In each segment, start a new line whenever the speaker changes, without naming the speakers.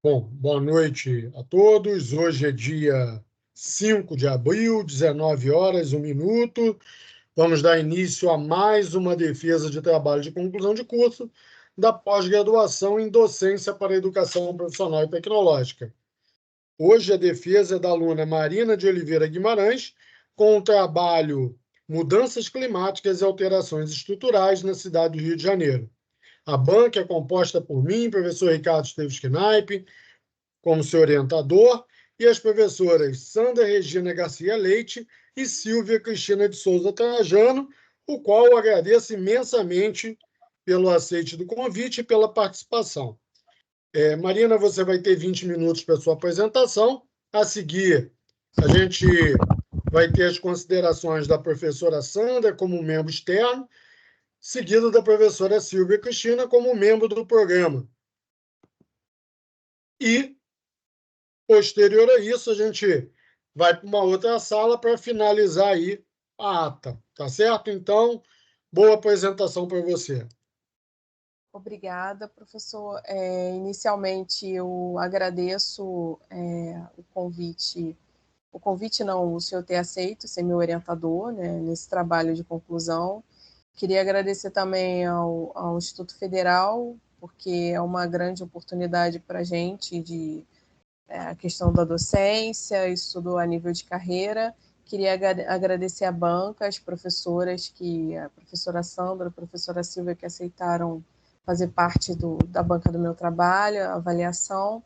Bom, boa noite a todos. Hoje é dia 5 de abril, 19 horas, 1 minuto. Vamos dar início a mais uma defesa de trabalho de conclusão de curso da pós-graduação em docência para educação profissional e tecnológica. Hoje a defesa é da aluna Marina de Oliveira Guimarães, com o trabalho Mudanças Climáticas e Alterações Estruturais na cidade do Rio de Janeiro. A banca é composta por mim, professor Ricardo Esteves Knaip, como seu orientador, e as professoras Sandra Regina Garcia Leite e Silvia Cristina de Souza Trajano, o qual eu agradeço imensamente pelo aceite do convite e pela participação. Marina, você vai ter 20 minutos para a sua apresentação. A seguir, a gente vai ter as considerações da professora Sandra como membro externo, seguido da professora Silvia Cristina como membro do programa. E, posterior a isso, a gente vai para uma outra sala para finalizar aí a ata, tá certo? Então, boa apresentação para você.
Obrigada, professor. Inicialmente, eu agradeço o convite não, o senhor ter aceito ser meu orientador, né, nesse trabalho de conclusão. Queria agradecer também ao Instituto Federal, porque é uma grande oportunidade para a gente a questão da docência, estudo a nível de carreira. Queria agradecer à banca, as professoras, a professora Sandra, a professora Silvia, que aceitaram fazer parte da banca do meu trabalho, a avaliação.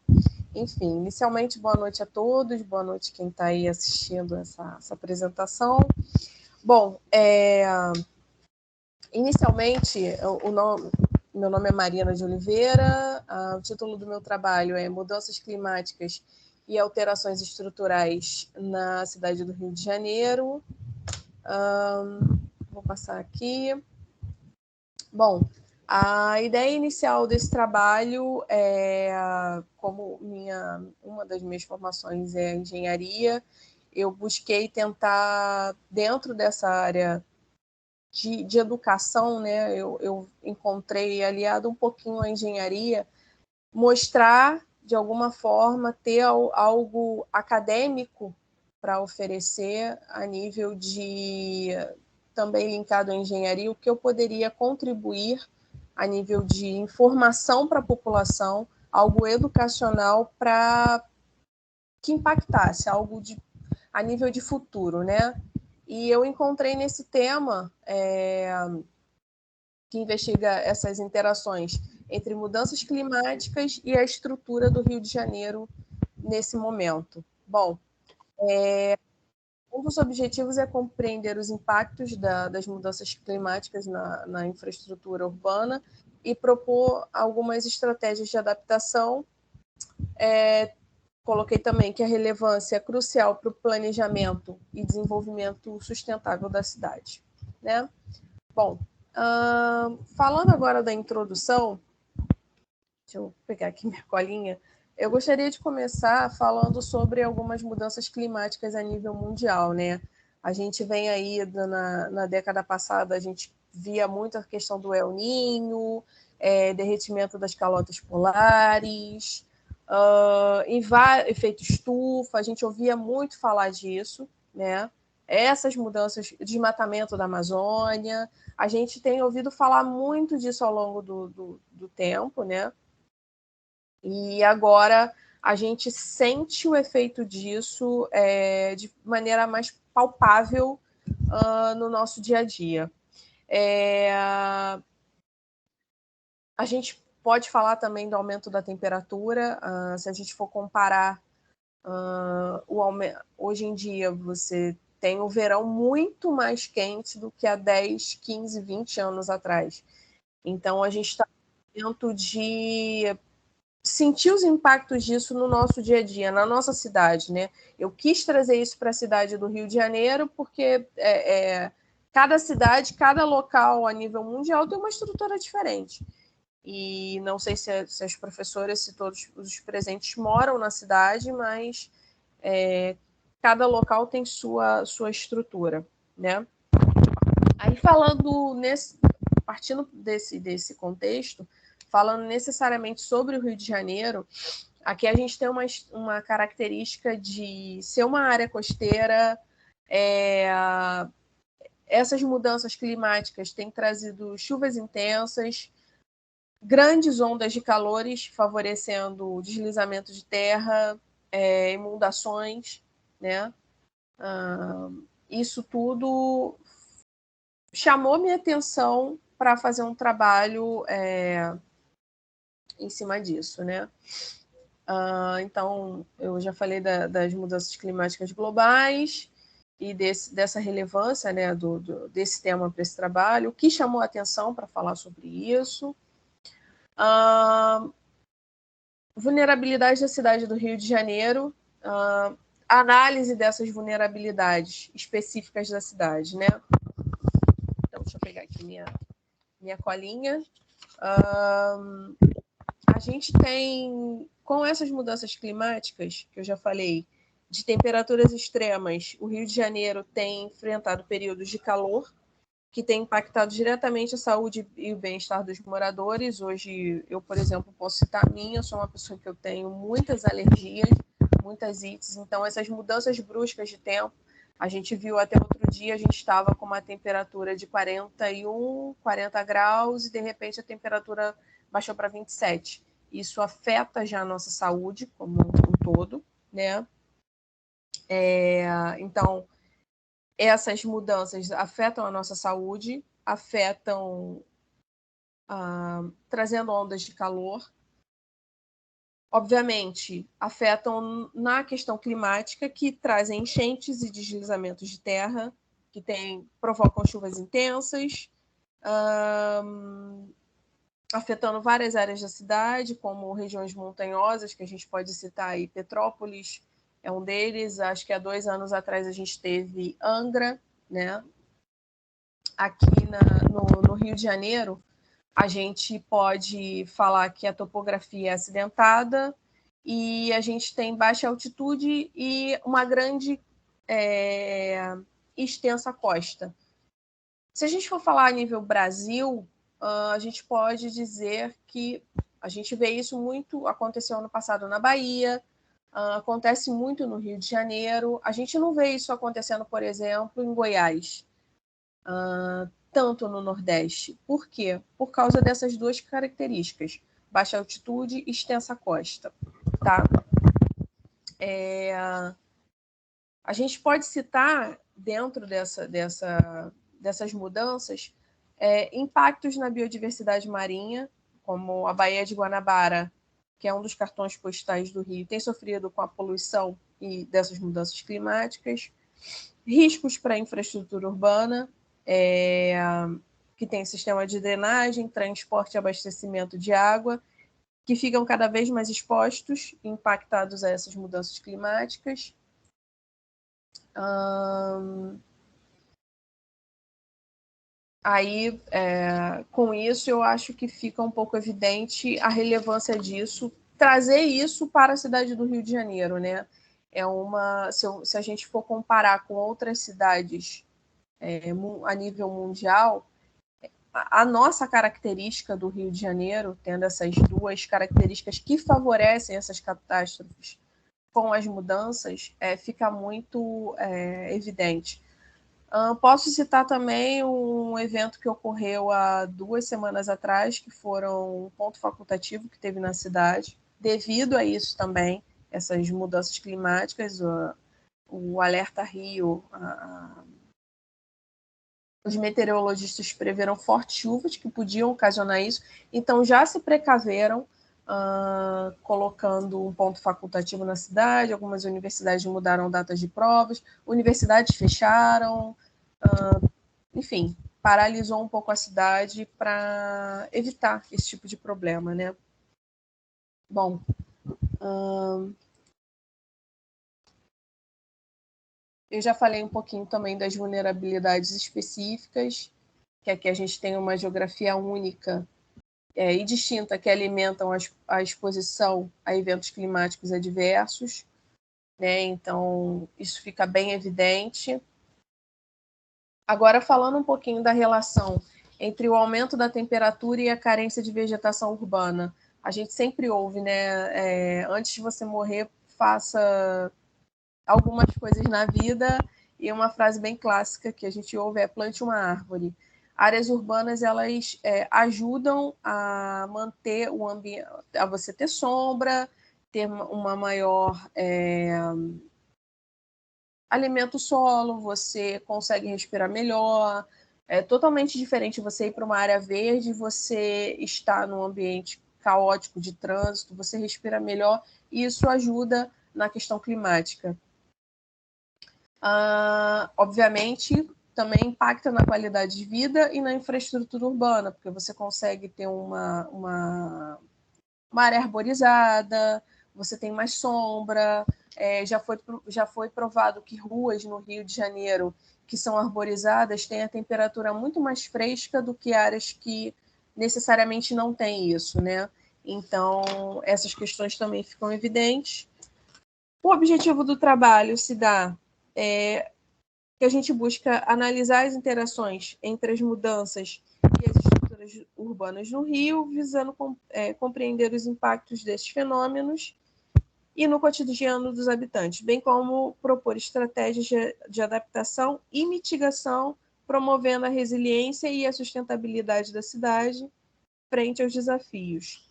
Enfim, inicialmente, boa noite a todos, boa noite quem está aí assistindo essa apresentação. Bom, inicialmente, meu nome é Marina de Oliveira, o título do meu trabalho é Mudanças Climáticas e Alterações Estruturais na cidade do Rio de Janeiro. Vou passar aqui. Bom, a ideia inicial desse trabalho como uma das minhas formações é engenharia, eu busquei tentar, dentro dessa área de educação, né, eu encontrei aliado um pouquinho à engenharia, mostrar, de alguma forma, ter algo acadêmico para oferecer a nível de, também linkado à engenharia, o que eu poderia contribuir a nível de informação para a população, algo educacional para que impactasse, algo a nível de futuro, né? E eu encontrei nesse tema que investiga essas interações entre mudanças climáticas e a estrutura do Rio de Janeiro nesse momento. Bom, um dos objetivos é compreender os impactos das mudanças climáticas na infraestrutura urbana e propor algumas estratégias de adaptação. Coloquei também que a relevância é crucial para o planejamento e desenvolvimento sustentável da cidade, né? Bom, falando agora da introdução, deixa eu pegar aqui minha colinha, eu gostaria de começar falando sobre algumas mudanças climáticas a nível mundial, né? A gente vem aí, na década passada, a gente via muito a questão do El Niño, derretimento das calotas polares, efeito estufa, a gente ouvia muito falar disso, né? Essas mudanças, desmatamento da Amazônia, a gente tem ouvido falar muito disso ao longo do tempo, né? E agora a gente sente o efeito disso de maneira mais palpável no nosso dia a dia. A gente pode falar também do aumento da temperatura, se a gente for comparar hoje em dia você tem o verão muito mais quente do que há 10, 15, 20 anos atrás. Então, a gente está dentro de sentir os impactos disso no nosso dia a dia, na nossa cidade, né? Eu quis trazer isso para a cidade do Rio de Janeiro porque cada cidade, cada local a nível mundial tem uma estrutura diferente. E não sei se as professoras, se todos os presentes moram na cidade, mas cada local tem sua estrutura, né? Aí partindo desse contexto, falando necessariamente sobre o Rio de Janeiro, Aqui a gente tem uma característica de ser uma área costeira. Essas mudanças climáticas têm trazido chuvas intensas, grandes ondas de calores, favorecendo deslizamento de terra, inundações, né? Isso tudo chamou minha atenção para fazer um trabalho em cima disso, né? Então, eu já falei das mudanças climáticas globais e dessa relevância, né, desse tema para esse trabalho. O que chamou a atenção para falar sobre isso? Vulnerabilidade da cidade do Rio de Janeiro, análise dessas vulnerabilidades específicas da cidade, né? Então, deixa eu pegar aqui minha colinha. A gente tem, com essas mudanças climáticas, que eu já falei, de temperaturas extremas, o Rio de Janeiro tem enfrentado períodos de calor, que tem impactado diretamente a saúde e o bem-estar dos moradores. Hoje, eu, por exemplo, posso citar a minha, eu sou uma pessoa que eu tenho muitas alergias, muitas ites, então essas mudanças bruscas de tempo, a gente viu até outro dia, a gente estava com uma temperatura de 41, 40 graus, e de repente a temperatura baixou para 27. Isso afeta já a nossa saúde como um todo, né? Então, essas mudanças afetam a nossa saúde, afetam trazendo ondas de calor. Obviamente, afetam na questão climática, que trazem enchentes e deslizamentos de terra, que provocam chuvas intensas, afetando várias áreas da cidade, como regiões montanhosas, que a gente pode citar aí, Petrópolis é um deles. Acho que há 2 anos atrás a gente teve Angra, né? Aqui no Rio de Janeiro, a gente pode falar que a topografia é acidentada e a gente tem baixa altitude e uma grande extensa costa. Se a gente for falar a nível Brasil, a gente pode dizer que a gente vê isso muito, aconteceu ano passado na Bahia, acontece muito no Rio de Janeiro. A gente não vê isso acontecendo, por exemplo, em Goiás, tanto no Nordeste. Por quê? Por causa dessas duas características, baixa altitude e extensa costa. Tá? A gente pode citar, dentro dessas mudanças, impactos na biodiversidade marinha, como a Baía de Guanabara, que é um dos cartões postais do Rio, tem sofrido com a poluição e dessas mudanças climáticas. Riscos para a infraestrutura urbana, que tem sistema de drenagem, transporte e abastecimento de água, que ficam cada vez mais expostos e impactados a essas mudanças climáticas. Aí, com isso, eu acho que fica um pouco evidente a relevância disso, trazer isso para a cidade do Rio de Janeiro, né? Se a gente for comparar com outras cidades a nível mundial, a nossa característica do Rio de Janeiro, tendo essas duas características que favorecem essas catástrofes com as mudanças, fica muito evidente. Posso citar também um evento que ocorreu há 2 semanas atrás, que foram um ponto facultativo que teve na cidade, devido a isso também, essas mudanças climáticas, o Alerta Rio, os meteorologistas preveram fortes chuvas que podiam ocasionar isso, então já se precaveram, colocando um ponto facultativo na cidade. Algumas universidades mudaram datas de provas, universidades fecharam, enfim, paralisou um pouco a cidade para evitar esse tipo de problema, né? Bom, eu já falei um pouquinho também das vulnerabilidades específicas, que aqui a gente tem uma geografia única e distinta, que alimentam a exposição a eventos climáticos adversos, né? Então, isso fica bem evidente. Agora, falando um pouquinho da relação entre o aumento da temperatura e a carência de vegetação urbana, a gente sempre ouve, né? Antes de você morrer, faça algumas coisas na vida, e uma frase bem clássica que a gente ouve é: plante uma árvore. Áreas urbanas, elas ajudam a manter o ambiente, a você ter sombra, ter uma maior alimento solo, você consegue respirar melhor. É totalmente diferente você ir para uma área verde, você está num ambiente caótico de trânsito, você respira melhor, e isso ajuda na questão climática. Obviamente, também impacta na qualidade de vida e na infraestrutura urbana, porque você consegue ter uma área arborizada, você tem mais sombra. Já foi provado que ruas no Rio de Janeiro que são arborizadas têm a temperatura muito mais fresca do que áreas que necessariamente não têm isso, né? Então, essas questões também ficam evidentes. O objetivo do trabalho se dá que a gente busca analisar as interações entre as mudanças e as estruturas urbanas no Rio, visando compreender os impactos desses fenômenos e no cotidiano dos habitantes, bem como propor estratégias de adaptação e mitigação, promovendo a resiliência e a sustentabilidade da cidade frente aos desafios.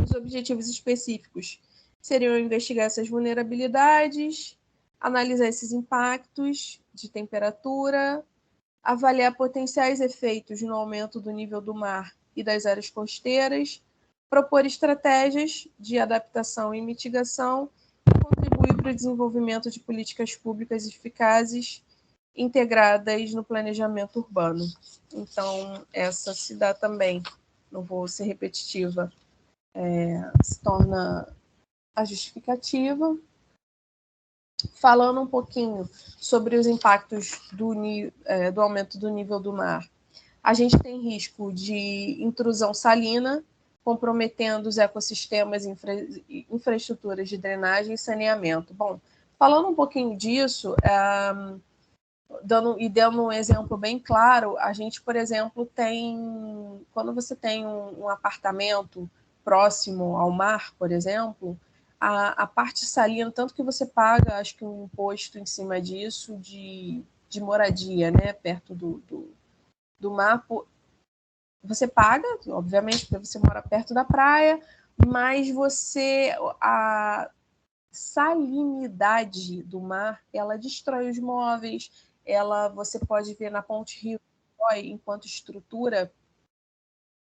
Os objetivos específicos seriam investigar essas vulnerabilidades, analisar esses impactos de temperatura, avaliar potenciais efeitos no aumento do nível do mar e das áreas costeiras, propor estratégias de adaptação e mitigação e contribuir para o desenvolvimento de políticas públicas eficazes integradas no planejamento urbano. Então, essa se dá também, não vou ser repetitiva, se torna a justificativa. Falando um pouquinho sobre os impactos do aumento do nível do mar, a gente tem risco de intrusão salina, comprometendo os ecossistemas e infraestruturas de drenagem e saneamento. Bom, falando um pouquinho disso, dando um exemplo bem claro, a gente, por exemplo, quando você tem um apartamento próximo ao mar, por exemplo, a parte salina, tanto que você paga, acho que um imposto em cima disso de moradia, né, perto do mar, você paga, obviamente, porque você mora perto da praia, mas a salinidade do mar, ela destrói os móveis, você pode ver na Ponte Rio, enquanto estrutura,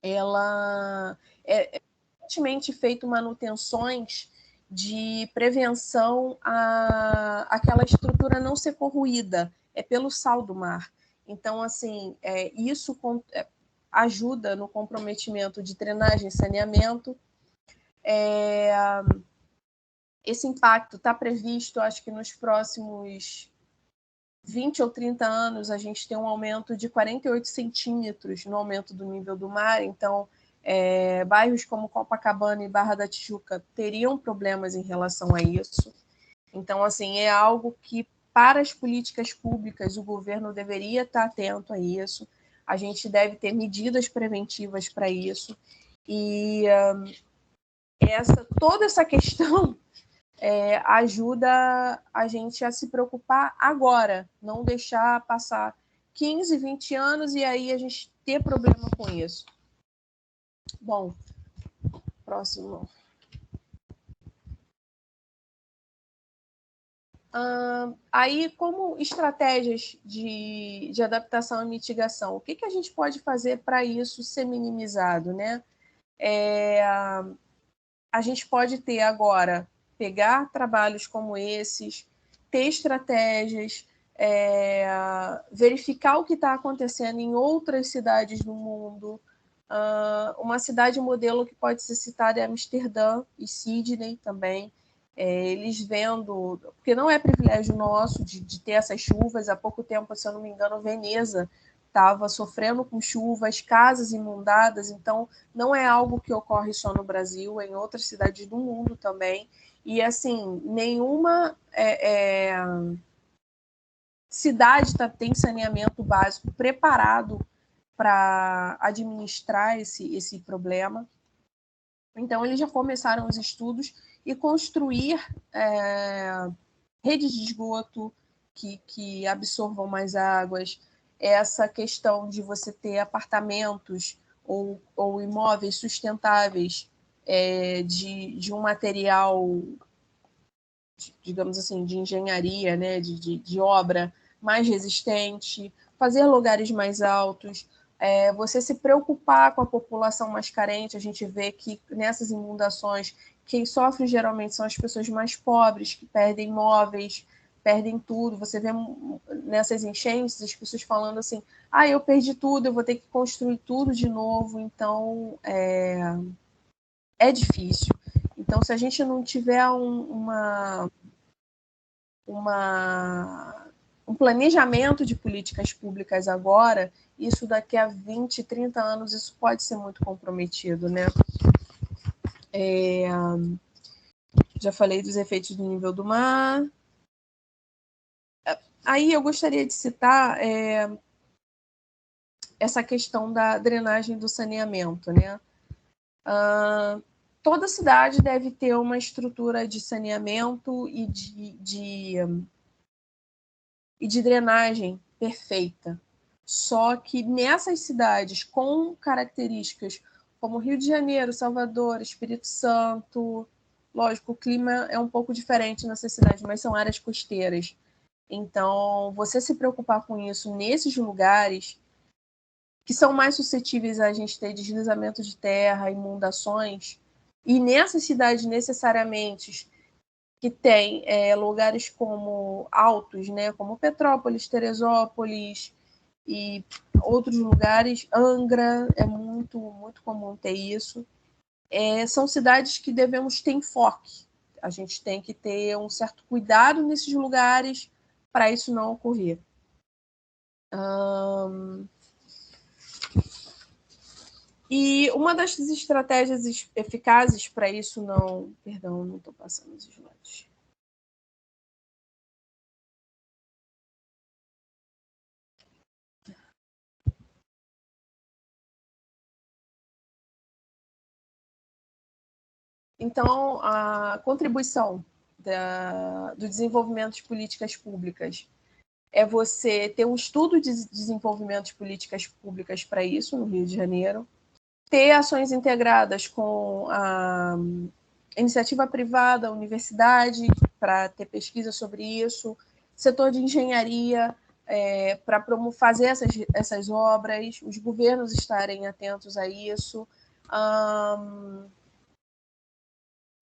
ela é recentemente feito manutenções de prevenção a aquela estrutura não ser corroída, pelo sal do mar. Então, assim, isso ajuda no comprometimento de drenagem e saneamento. Esse impacto está previsto, acho que nos próximos 20 ou 30 anos, a gente tem um aumento de 48 centímetros no aumento do nível do mar. Então, bairros como Copacabana e Barra da Tijuca teriam problemas em relação a isso. Então, assim, é algo que, para as políticas públicas, o governo deveria estar atento a isso. A gente deve ter medidas preventivas para isso. E toda essa questão ajuda a gente a se preocupar agora, não deixar passar 15, 20 anos e aí a gente ter problema com isso. Bom, próximo. Aí, como estratégias de adaptação e mitigação, o que a gente pode fazer para isso ser minimizado, né? A gente pode ter agora, pegar trabalhos como esses, ter estratégias, verificar o que está acontecendo em outras cidades do mundo. Uma cidade modelo que pode ser citada é Amsterdã e Sydney também. Eles vendo, porque não é privilégio nosso de ter essas chuvas. Há pouco tempo, se eu não me engano, Veneza estava sofrendo com chuvas, casas inundadas. Então, não é algo que ocorre só no Brasil, é em outras cidades do mundo também. E, assim, nenhuma cidade tem saneamento básico preparado para administrar esse problema. Então, eles já começaram os estudos e construir redes de esgoto que absorvam mais águas, essa questão de você ter apartamentos ou imóveis sustentáveis de um material, digamos assim, de engenharia, né, de obra mais resistente, fazer lugares mais altos, você se preocupar com a população mais carente. A gente vê que nessas inundações, quem sofre geralmente são as pessoas mais pobres, que perdem móveis, perdem tudo. Você vê nessas enchentes as pessoas falando assim, eu perdi tudo, eu vou ter que construir tudo de novo. Então, é difícil. Então, se a gente não tiver um planejamento de políticas públicas agora, isso daqui a 20, 30 anos, isso pode ser muito comprometido, né? Já falei dos efeitos do nível do mar. Aí eu gostaria de citar essa questão da drenagem do saneamento, né? Toda cidade deve ter uma estrutura de saneamento e de drenagem perfeita. Só que nessas cidades com características como Rio de Janeiro, Salvador, Espírito Santo, lógico, o clima é um pouco diferente nessas cidades, mas são áreas costeiras. Então, você se preocupar com isso nesses lugares que são mais suscetíveis a gente ter deslizamento de terra, inundações, e nessas cidades necessariamente que tem lugares como altos, né, como Petrópolis, Teresópolis e outros lugares, Angra, é muito, muito comum ter isso. São cidades que devemos ter enfoque. A gente tem que ter um certo cuidado nesses lugares para isso não ocorrer. E uma das estratégias eficazes para isso não... Perdão, não estou passando os slides. Então, a contribuição do desenvolvimento de políticas públicas é você ter um estudo de desenvolvimento de políticas públicas para isso, no Rio de Janeiro, ter ações integradas com a iniciativa privada, a universidade, para ter pesquisa sobre isso, setor de engenharia, para fazer essas obras, os governos estarem atentos a isso,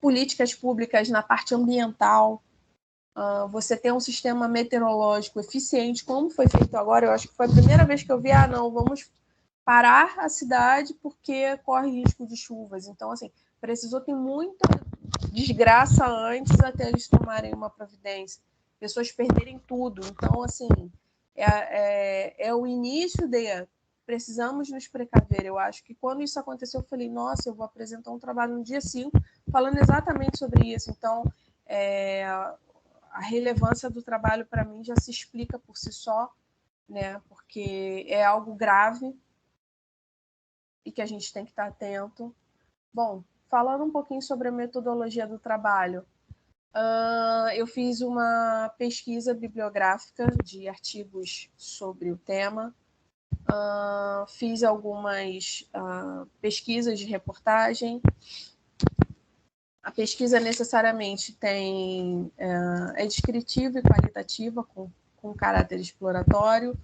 políticas públicas na parte ambiental, você ter um sistema meteorológico eficiente, como foi feito agora. Eu acho que foi a primeira vez que eu vi, não, vamos parar a cidade porque corre risco de chuvas. Então, assim, precisou ter muita desgraça antes até eles tomarem uma providência. Pessoas perderem tudo. Então, assim, é o início de precisamos nos precaver. Eu acho que quando isso aconteceu, eu falei, nossa, eu vou apresentar um trabalho no dia 5 falando exatamente sobre isso. Então, a relevância do trabalho, para mim, já se explica por si só, né? Porque é algo grave e que a gente tem que estar atento. Bom, falando um pouquinho sobre a metodologia do trabalho, eu fiz uma pesquisa bibliográfica de artigos sobre o tema, fiz algumas pesquisas de reportagem. A pesquisa necessariamente é descritiva e qualitativa, com caráter exploratório.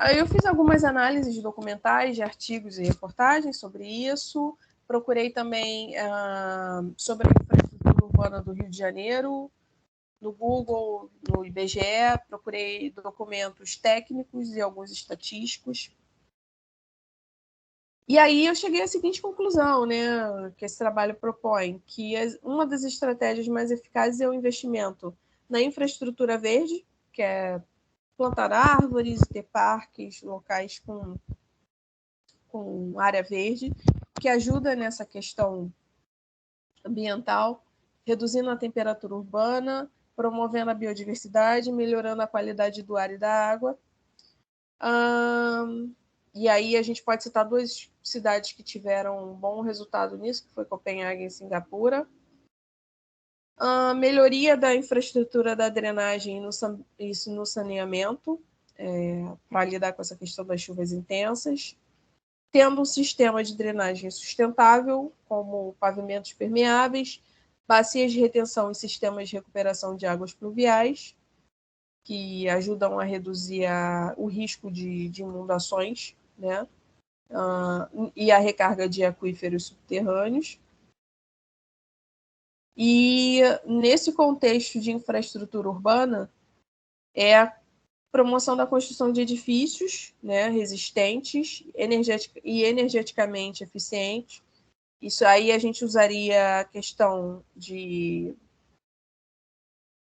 Aí eu fiz algumas análises documentais de artigos e reportagens sobre isso. Procurei também sobre a infraestrutura urbana do Rio de Janeiro, no Google, no IBGE. Procurei documentos técnicos e alguns estatísticos. E aí eu cheguei à seguinte conclusão, né, que esse trabalho propõe, que uma das estratégias mais eficazes é o investimento na infraestrutura verde, que é plantar árvores, ter parques, locais com área verde, que ajuda nessa questão ambiental, reduzindo a temperatura urbana, promovendo a biodiversidade, melhorando a qualidade do ar e da água. E aí a gente pode citar duas cidades que tiveram um bom resultado nisso, que foi Copenhague e Singapura. A melhoria da infraestrutura da drenagem e no saneamento, para lidar com essa questão das chuvas intensas, tendo um sistema de drenagem sustentável, como pavimentos permeáveis, bacias de retenção e sistemas de recuperação de águas pluviais, que ajudam a reduzir o risco de inundações, né? E a recarga de aquíferos subterrâneos. E nesse contexto de infraestrutura urbana, é a promoção da construção de edifícios, né, resistentes e energeticamente eficientes. Isso aí a gente usaria a questão de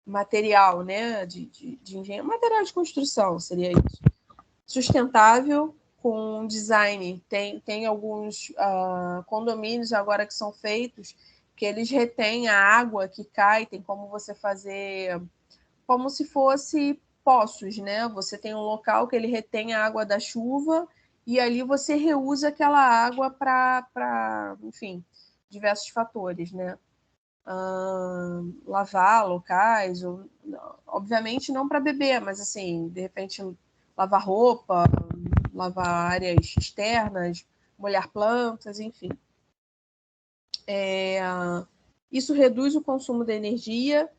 material, né, de engenho, material de construção, seria isso. Sustentável, com design. Tem alguns condomínios agora que são feitos que eles retêm a água que cai, tem como você fazer como se fosse poços, né? Você tem um local que ele retém a água da chuva e ali você reusa aquela água para, enfim, diversos fatores, né? Lavar locais, ou, obviamente não para beber, mas assim, de repente lavar roupa, lavar áreas externas, molhar plantas, enfim. Isso reduz o consumo de energia,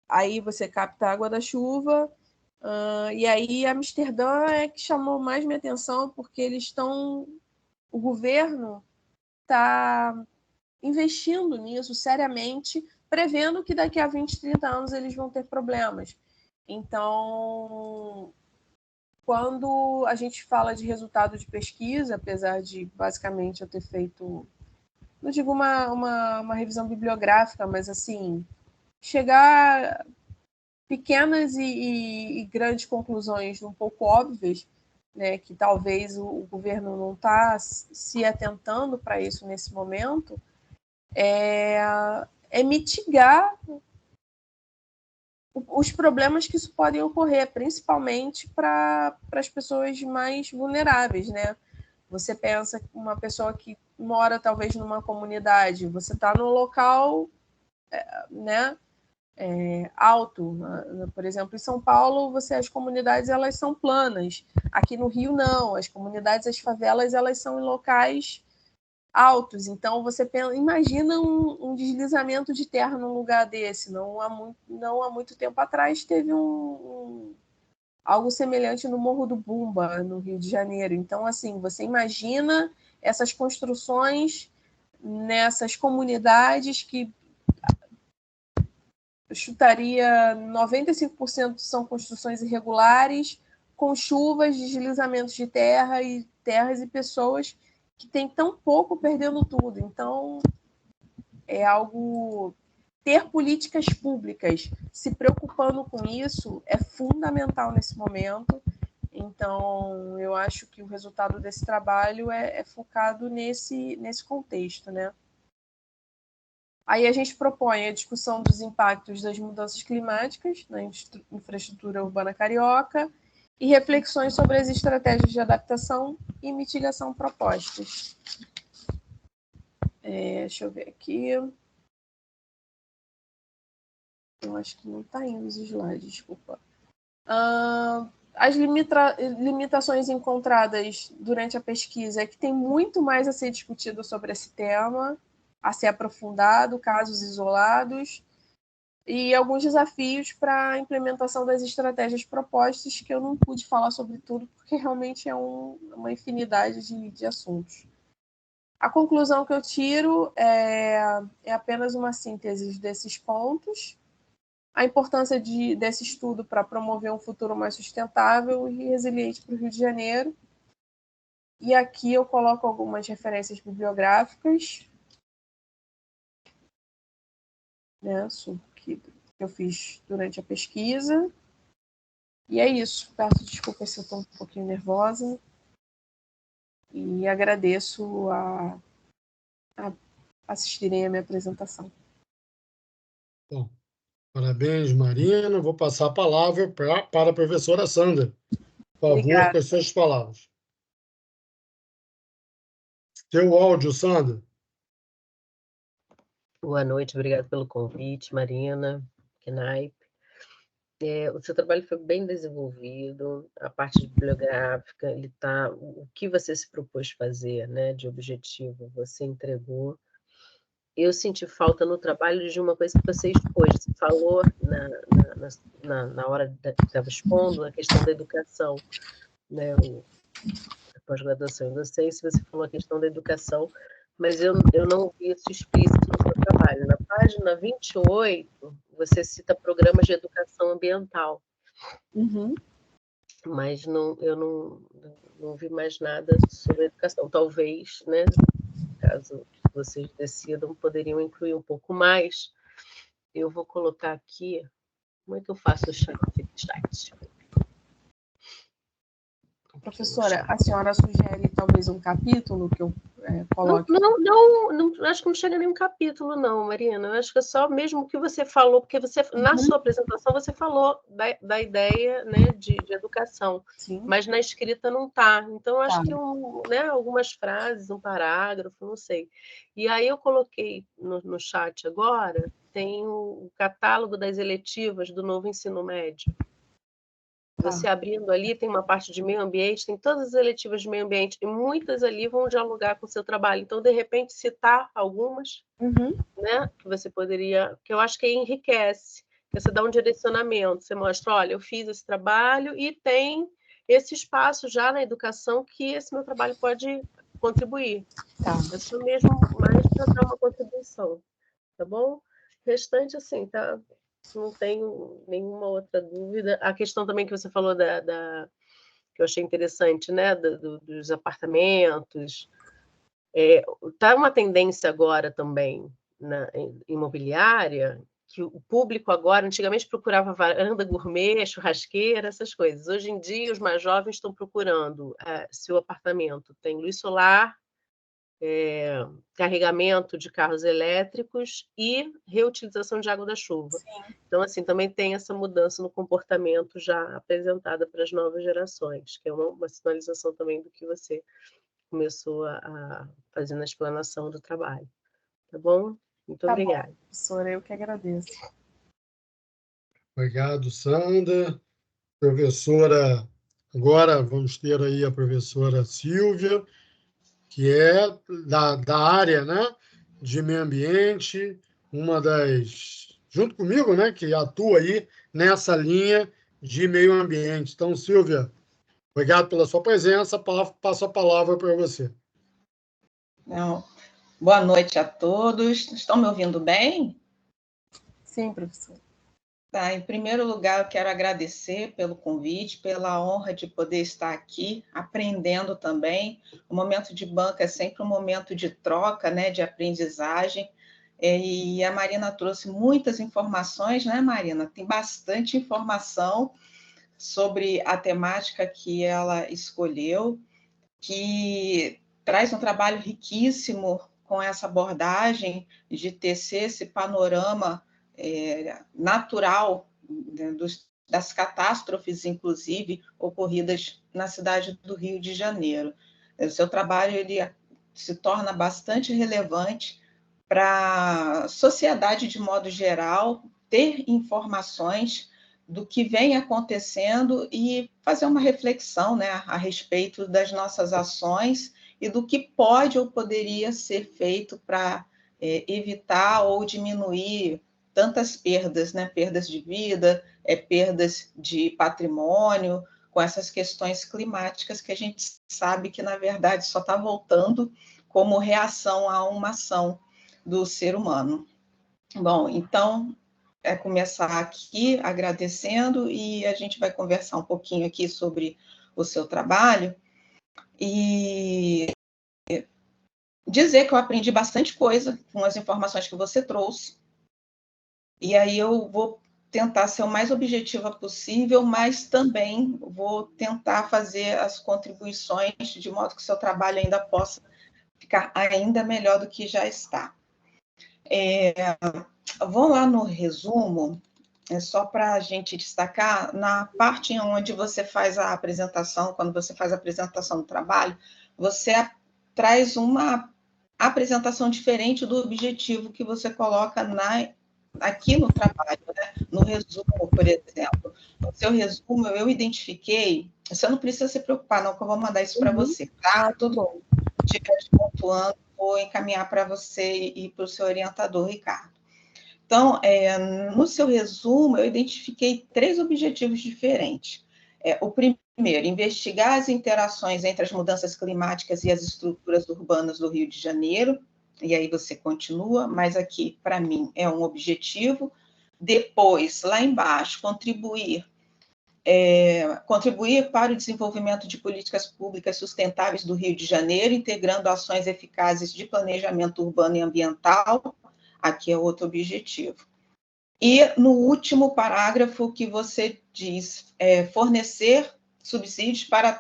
aí você capta a água da chuva, e aí Amsterdã é que chamou mais minha atenção, porque o governo está investindo nisso seriamente, prevendo que daqui a 20, 30 anos eles vão ter problemas. Então, quando a gente fala de resultado de pesquisa, apesar de basicamente eu ter feito, não digo uma revisão bibliográfica, mas assim, chegar pequenas e grandes conclusões um pouco óbvias, né, que talvez o governo não está se atentando para isso nesse momento, é mitigar os problemas que isso podem ocorrer, principalmente para as pessoas mais vulneráveis, né? Você pensa que uma pessoa que mora talvez numa comunidade, você está no local, né, alto, por exemplo, em São Paulo, as comunidades elas são planas. Aqui no Rio não, as comunidades, as favelas, elas são em locais altos. Então você imagina um deslizamento de terra num lugar desse. Não há muito tempo atrás teve algo semelhante no Morro do Bumba, no Rio de Janeiro. Então, assim, você imagina essas construções nessas comunidades que eu chutaria 95% são construções irregulares, com chuvas, deslizamentos de terras e pessoas que têm tão pouco perdendo tudo. Então, é algo. Ter políticas públicas se preocupando com isso é fundamental nesse momento. Então, eu acho que o resultado desse trabalho é focado nesse contexto, né? Aí a gente propõe a discussão dos impactos das mudanças climáticas na infraestrutura urbana carioca e reflexões sobre as estratégias de adaptação e mitigação propostas. Deixa eu ver aqui. Eu acho que não está indo os slides, desculpa. As limitações encontradas durante a pesquisa é que tem muito mais a ser discutido sobre esse tema, a ser aprofundado, casos isolados, e alguns desafios para a implementação das estratégias propostas, que eu não pude falar sobre tudo, porque realmente é uma infinidade de assuntos. A conclusão que eu tiro é apenas uma síntese desses pontos, a importância desse estudo para promover um futuro mais sustentável e resiliente para o Rio de Janeiro. E aqui eu coloco algumas referências bibliográficas, né, que eu fiz durante a pesquisa. E é isso. Peço desculpa se eu estou um pouquinho nervosa. E agradeço a assistirem a minha apresentação.
Bom, parabéns, Marina. Vou passar a palavra para a professora Sandra. Por favor,
Obrigada.
com as suas palavras. Seu áudio, Sandra.
Boa noite, obrigado pelo convite, Marina, Knaip. O seu trabalho foi bem desenvolvido, a parte bibliográfica, o que você se propôs fazer, né, de objetivo, você entregou. Eu senti falta no trabalho de uma coisa que você expôs, você falou na hora que estava expondo a questão da educação, né, a pós-graduação em docência, você falou a questão da educação, mas eu não vi isso explícito no seu trabalho. Na página 28, você cita programas de educação ambiental.
Uhum.
Mas eu não vi mais nada sobre educação. Talvez, né, caso vocês decidam, poderiam incluir um pouco mais. Eu vou colocar aqui. Como é que eu faço o chat?
Professora, a senhora sugere talvez um capítulo que eu coloque?
Não, acho que não chega a nenhum capítulo, não, Marina. Eu acho que é só mesmo o que você falou, porque você, na sua apresentação, você falou da ideia, né, de educação,
Sim.
mas na escrita não está. Então, eu acho que algumas frases, um parágrafo, não sei. E aí eu coloquei no chat agora, tem o catálogo das eletivas do novo ensino médio. Você abrindo ali, tem uma parte de meio ambiente, tem todas as eletivas de meio ambiente, e muitas ali vão dialogar com o seu trabalho. Então, de repente, citar algumas, né, que você poderia, que eu acho que enriquece, você dá um direcionamento, você mostra, olha, eu fiz esse trabalho e tem esse espaço já na educação que esse meu trabalho pode contribuir. É só mesmo mais para dar uma contribuição, tá bom? O restante, assim, tá... Não tenho nenhuma outra dúvida. A questão também que você falou que eu achei interessante, né, dos apartamentos. Tá uma tendência agora também na imobiliária que o público agora, antigamente procurava varanda gourmet, churrasqueira, essas coisas. Hoje em dia, os mais jovens estão procurando se o apartamento tem luz solar, carregamento de carros elétricos e reutilização de água da chuva.
Sim.
Então, assim, também tem essa mudança no comportamento já apresentada para as novas gerações, que é uma sinalização também do que você começou a fazer na explanação do trabalho. Tá bom? Muito obrigada.
Bom, professora, eu que agradeço.
Obrigado, Sandra. Professora, agora vamos ter aí a professora Silvia, que é da área, né, de meio ambiente, uma das, junto comigo, né, que atua aí nessa linha de meio ambiente. Então, Silvia, obrigado pela sua presença, passo a palavra para você.
Não. Boa noite a todos. Estão me ouvindo bem?
Sim, professora.
Tá, em primeiro lugar, eu quero agradecer pelo convite, pela honra de poder estar aqui, aprendendo também. O momento de banca é sempre um momento de troca, né, de aprendizagem. E a Marina trouxe muitas informações, né, Marina? Tem bastante informação sobre a temática que ela escolheu, que traz um trabalho riquíssimo com essa abordagem de tecer esse panorama natural, né, das catástrofes, inclusive, ocorridas na cidade do Rio de Janeiro. O seu trabalho ele se torna bastante relevante para a sociedade de modo geral ter informações do que vem acontecendo e fazer uma reflexão, né, a respeito das nossas ações e do que pode ou poderia ser feito para evitar ou diminuir tantas perdas, né, perdas de vida, perdas de patrimônio, com essas questões climáticas que a gente sabe que, na verdade, só está voltando como reação a uma ação do ser humano. Bom, então, começar aqui agradecendo e a gente vai conversar um pouquinho aqui sobre o seu trabalho e dizer que eu aprendi bastante coisa com as informações que você trouxe. E aí eu vou tentar ser o mais objetiva possível, mas também vou tentar fazer as contribuições de modo que o seu trabalho ainda possa ficar ainda melhor do que já está. Vou lá no resumo, só para a gente destacar, na parte onde você faz a apresentação, quando você faz a apresentação do trabalho, você traz uma apresentação diferente do objetivo que você coloca aqui no trabalho, né? No resumo, por exemplo. No seu resumo, eu identifiquei, você não precisa se preocupar, não, que eu vou mandar isso para você, tá? Tudo bom. Se estiver pontuando, vou encaminhar para você e para o seu orientador, Ricardo. Então, no seu resumo, eu identifiquei 3 objetivos diferentes. O primeiro, investigar as interações entre as mudanças climáticas e as estruturas urbanas do Rio de Janeiro, e aí você continua, mas aqui, para mim, é um objetivo. Depois, lá embaixo, contribuir para o desenvolvimento de políticas públicas sustentáveis do Rio de Janeiro, integrando ações eficazes de planejamento urbano e ambiental, aqui é outro objetivo. E no último parágrafo que você diz, fornecer subsídios para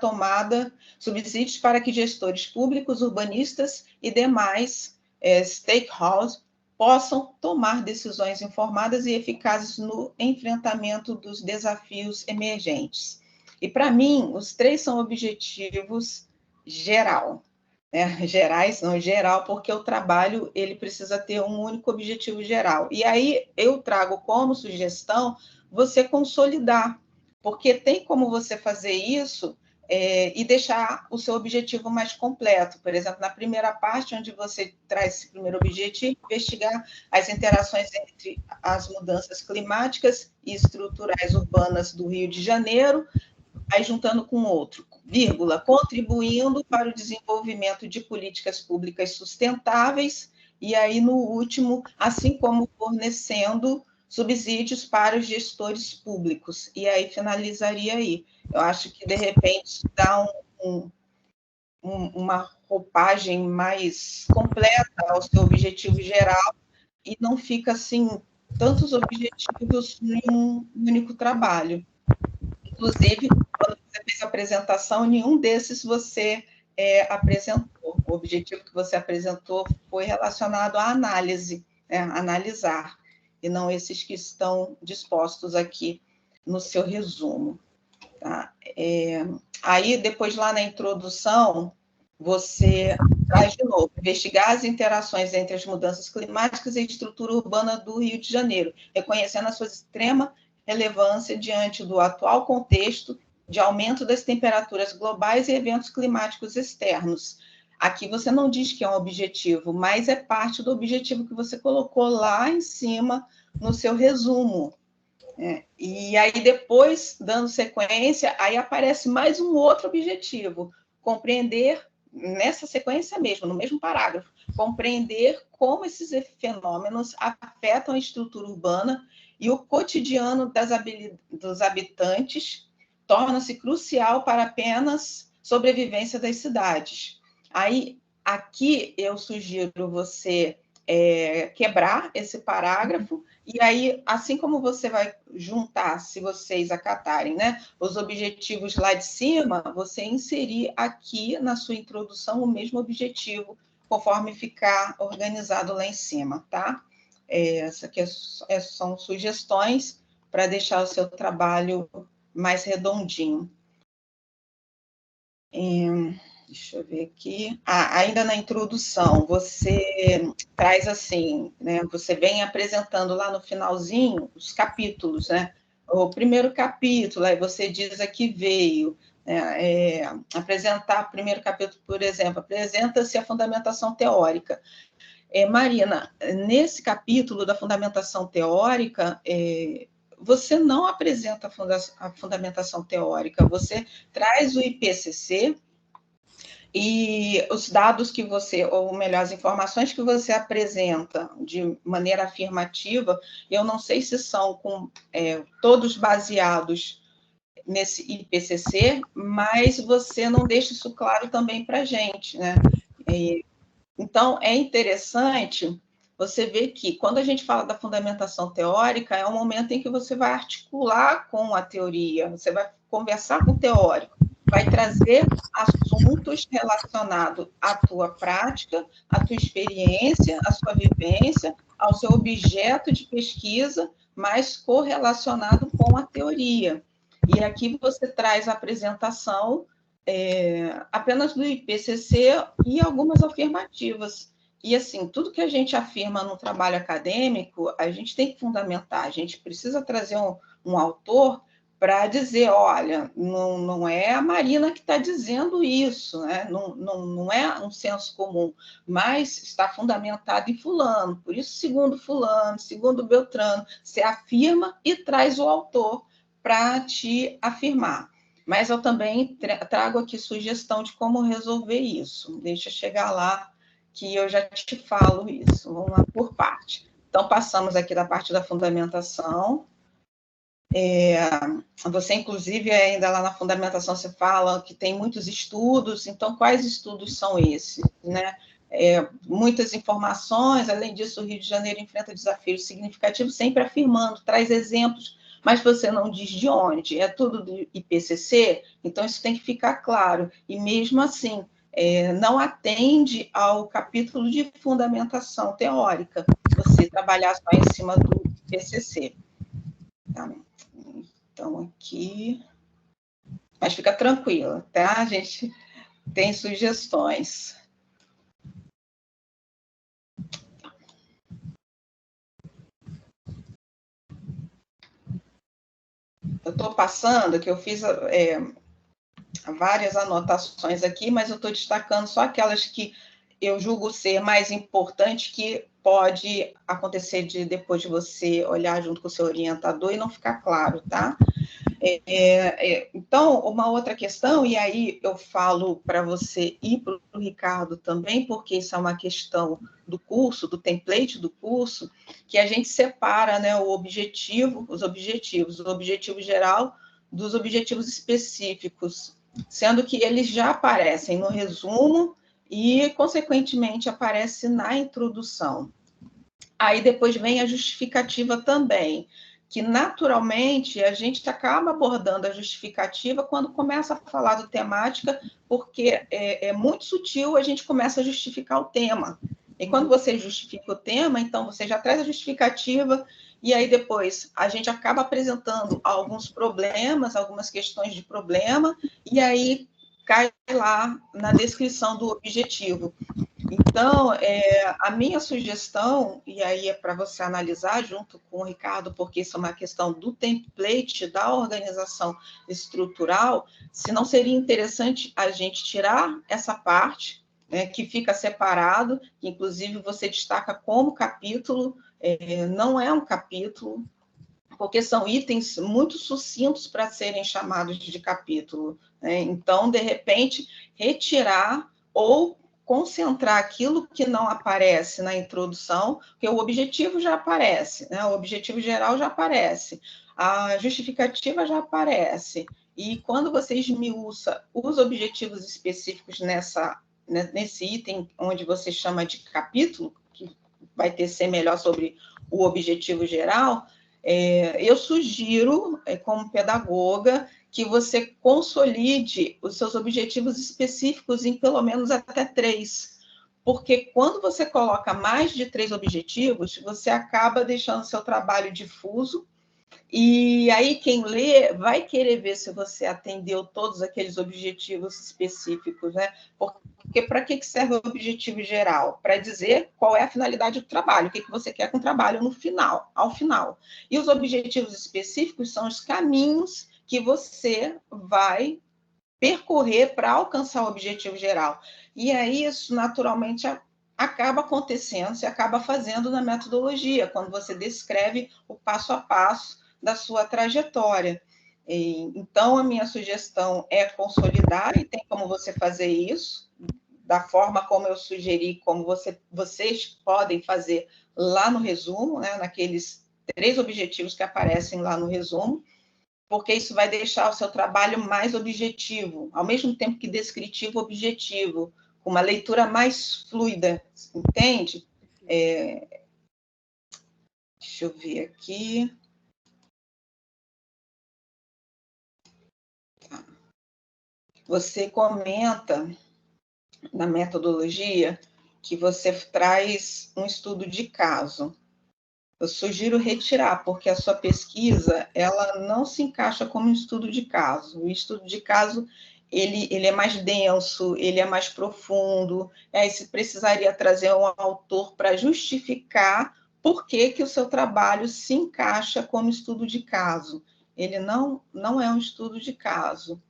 que gestores públicos, urbanistas e demais stakeholders possam tomar decisões informadas e eficazes no enfrentamento dos desafios emergentes. E, para mim, os 3 são objetivos gerais, não geral, porque o trabalho ele precisa ter um único objetivo geral. E aí eu trago como sugestão você consolidar, porque tem como você fazer isso e deixar o seu objetivo mais completo. Por exemplo, na primeira parte, onde você traz esse primeiro objetivo, investigar as interações entre as mudanças climáticas e estruturais urbanas do Rio de Janeiro, aí juntando com outro, vírgula, contribuindo para o desenvolvimento de políticas públicas sustentáveis, e aí no último, assim como fornecendo subsídios para os gestores públicos, e aí finalizaria aí. Eu acho que, de repente, dá uma roupagem mais completa ao seu objetivo geral, e não fica, assim, tantos objetivos em um único trabalho. Inclusive, quando você fez a apresentação, nenhum desses você apresentou. O objetivo que você apresentou foi relacionado à análise, analisar, e não esses que estão dispostos aqui no seu resumo. Tá? Aí, depois, lá na introdução, você traz de novo, investigar as interações entre as mudanças climáticas e a estrutura urbana do Rio de Janeiro, reconhecendo a sua extrema relevância diante do atual contexto de aumento das temperaturas globais e eventos climáticos externos. Aqui você não diz que é um objetivo, mas é parte do objetivo que você colocou lá em cima no seu resumo. E aí depois, dando sequência, aí aparece mais um outro objetivo, compreender, nessa sequência mesmo, no mesmo parágrafo, compreender como esses fenômenos afetam a estrutura urbana e o cotidiano dos habitantes torna-se crucial para apenas sobrevivência das cidades. Aí, aqui eu sugiro você quebrar esse parágrafo, e aí, assim como você vai juntar, se vocês acatarem, né, os objetivos lá de cima, você inserir aqui na sua introdução o mesmo objetivo, conforme ficar organizado lá em cima, tá? Essa aqui são sugestões para deixar o seu trabalho mais redondinho. Deixa eu ver aqui. Ainda na introdução, você traz assim, né? Você vem apresentando lá no finalzinho os capítulos, né? O primeiro capítulo, aí você diz aqui veio, apresentar o primeiro capítulo, por exemplo, apresenta-se a fundamentação teórica. Marina, nesse capítulo da fundamentação teórica, você não apresenta a fundamentação teórica, você traz o IPCC, e os dados que você, ou melhor, as informações que você apresenta de maneira afirmativa, eu não sei se são todos baseados nesse IPCC, mas você não deixa isso claro também para a gente, né? Então, é interessante você ver que, quando a gente fala da fundamentação teórica, é um momento em que você vai articular com a teoria, você vai conversar com o teórico, vai trazer assuntos relacionados à tua prática, à tua experiência, à sua vivência, ao seu objeto de pesquisa, mas correlacionado com a teoria. E aqui você traz a apresentação apenas do IPCC e algumas afirmativas. E, assim, tudo que a gente afirma no trabalho acadêmico, a gente tem que fundamentar, a gente precisa trazer um autor para dizer, olha, não é a Marina que está dizendo isso, né? Não é um senso comum, mas está fundamentado em fulano, por isso, segundo fulano, segundo Beltrano, você afirma e traz o autor para te afirmar. Mas eu também trago aqui sugestão de como resolver isso. Deixa eu chegar lá, que eu já te falo isso. Vamos lá por parte. Então, passamos aqui da parte da fundamentação. Você, inclusive, ainda lá na fundamentação, você fala que tem muitos estudos. Então, quais estudos são esses, né? Muitas informações. Além disso, o Rio de Janeiro enfrenta desafios significativos, sempre afirmando, traz exemplos, mas você não diz de onde. É tudo do IPCC, então isso tem que ficar claro. E mesmo assim, não atende ao capítulo de fundamentação teórica, você trabalhar só em cima do IPCC. Tá? Então, aqui... Mas fica tranquila, tá? A gente tem sugestões. Eu estou passando, que eu fiz várias anotações aqui, mas eu estou destacando só aquelas que eu julgo ser mais importantes, que pode acontecer depois de você olhar junto com o seu orientador e não ficar claro, tá? Então, uma outra questão, e aí eu falo para você e para o Ricardo também, porque isso é uma questão do curso, do template do curso, que a gente separa, né, os objetivos, o objetivo geral dos objetivos específicos, sendo que eles já aparecem no resumo e, consequentemente, aparece na introdução. Aí depois vem a justificativa também, que naturalmente a gente acaba abordando a justificativa quando começa a falar do temática, porque é muito sutil, a gente começa a justificar o tema. E quando você justifica o tema, então você já traz a justificativa, e aí depois a gente acaba apresentando alguns problemas, algumas questões de problema, e aí cai lá na descrição do objetivo. Então, a minha sugestão, e aí é para você analisar junto com o Ricardo, porque isso é uma questão do template, da organização estrutural, se não seria interessante a gente tirar essa parte, né, que fica separado, que inclusive você destaca como capítulo, não é um capítulo, porque são itens muito sucintos para serem chamados de capítulo, né? Então, de repente, retirar ou concentrar aquilo que não aparece na introdução, porque o objetivo já aparece, né? O objetivo geral já aparece, a justificativa já aparece, e quando você esmiuça os objetivos específicos nesse item, onde você chama de capítulo, que vai ser melhor sobre o objetivo geral, eu sugiro, como pedagoga, que você consolide os seus objetivos específicos em pelo menos até 3, porque quando você coloca mais de 3 objetivos, você acaba deixando seu trabalho difuso, e aí quem lê vai querer ver se você atendeu todos aqueles objetivos específicos, né? Porque para que serve o objetivo geral? Para dizer qual é a finalidade do trabalho, o que você quer com o trabalho ao final. E os objetivos específicos são os caminhos que você vai percorrer para alcançar o objetivo geral. E aí isso, naturalmente, acaba acontecendo, você acaba fazendo na metodologia, quando você descreve o passo a passo da sua trajetória. Então, a minha sugestão é consolidar, e tem como você fazer isso, da forma como eu sugeri, como vocês podem fazer lá no resumo, né, naqueles 3 objetivos que aparecem lá no resumo, porque isso vai deixar o seu trabalho mais objetivo, ao mesmo tempo que descritivo, objetivo, com uma leitura mais fluida, entende? Deixa eu ver aqui. Tá. Você comenta na metodologia que você traz um estudo de caso. Eu sugiro retirar, porque a sua pesquisa ela não se encaixa como um estudo de caso. O estudo de caso ele é mais denso, ele é mais profundo, aí você precisaria trazer um autor para justificar por que o seu trabalho se encaixa como estudo de caso. Ele não é um estudo de caso.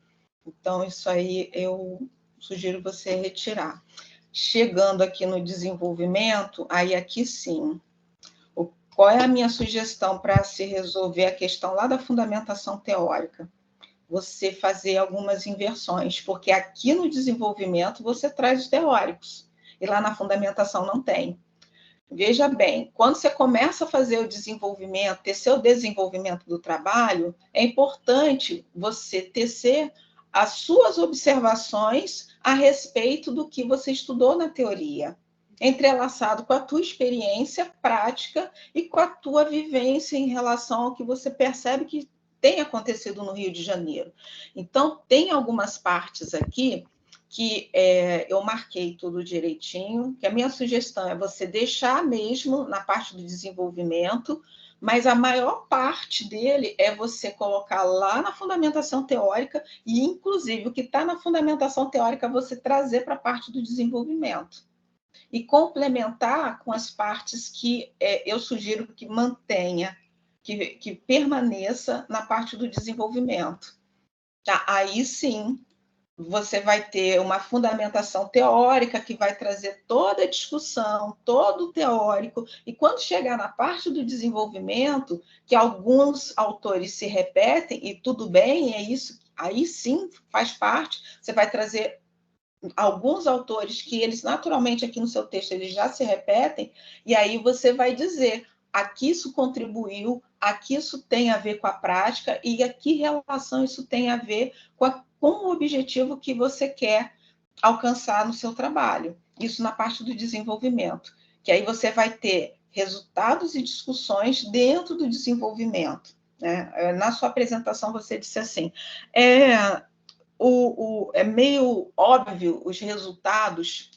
Então, isso aí eu sugiro você retirar. Chegando aqui no desenvolvimento, aí aqui sim. Qual é a minha sugestão para se resolver a questão lá da fundamentação teórica? Você fazer algumas inversões, porque aqui no desenvolvimento você traz os teóricos, e lá na fundamentação não tem. Veja bem, quando você começa a fazer o desenvolvimento, tecer o desenvolvimento do trabalho, é importante você tecer as suas observações a respeito do que você estudou na teoria, entrelaçado com a tua experiência prática e com a tua vivência em relação ao que você percebe que tem acontecido no Rio de Janeiro. Então, tem algumas partes aqui que eu marquei tudo direitinho, que a minha sugestão é você deixar mesmo na parte do desenvolvimento, mas a maior parte dele é você colocar lá na fundamentação teórica e, inclusive, o que está na fundamentação teórica você trazer para a parte do desenvolvimento. E complementar com as partes que eu sugiro que mantenha, que permaneça na parte do desenvolvimento. Tá? Aí sim, você vai ter uma fundamentação teórica que vai trazer toda a discussão, todo o teórico, e quando chegar na parte do desenvolvimento, que alguns autores se repetem, e tudo bem, é isso, aí sim faz parte, você vai trazer alguns autores que eles naturalmente aqui no seu texto eles já se repetem, e aí você vai dizer aqui isso contribuiu, aqui isso tem a ver com a prática e a que relação isso tem a ver com o objetivo que você quer alcançar no seu trabalho. Isso na parte do desenvolvimento, que aí você vai ter resultados e discussões dentro do desenvolvimento. Né? Na sua apresentação você disse assim, é meio óbvio os resultados,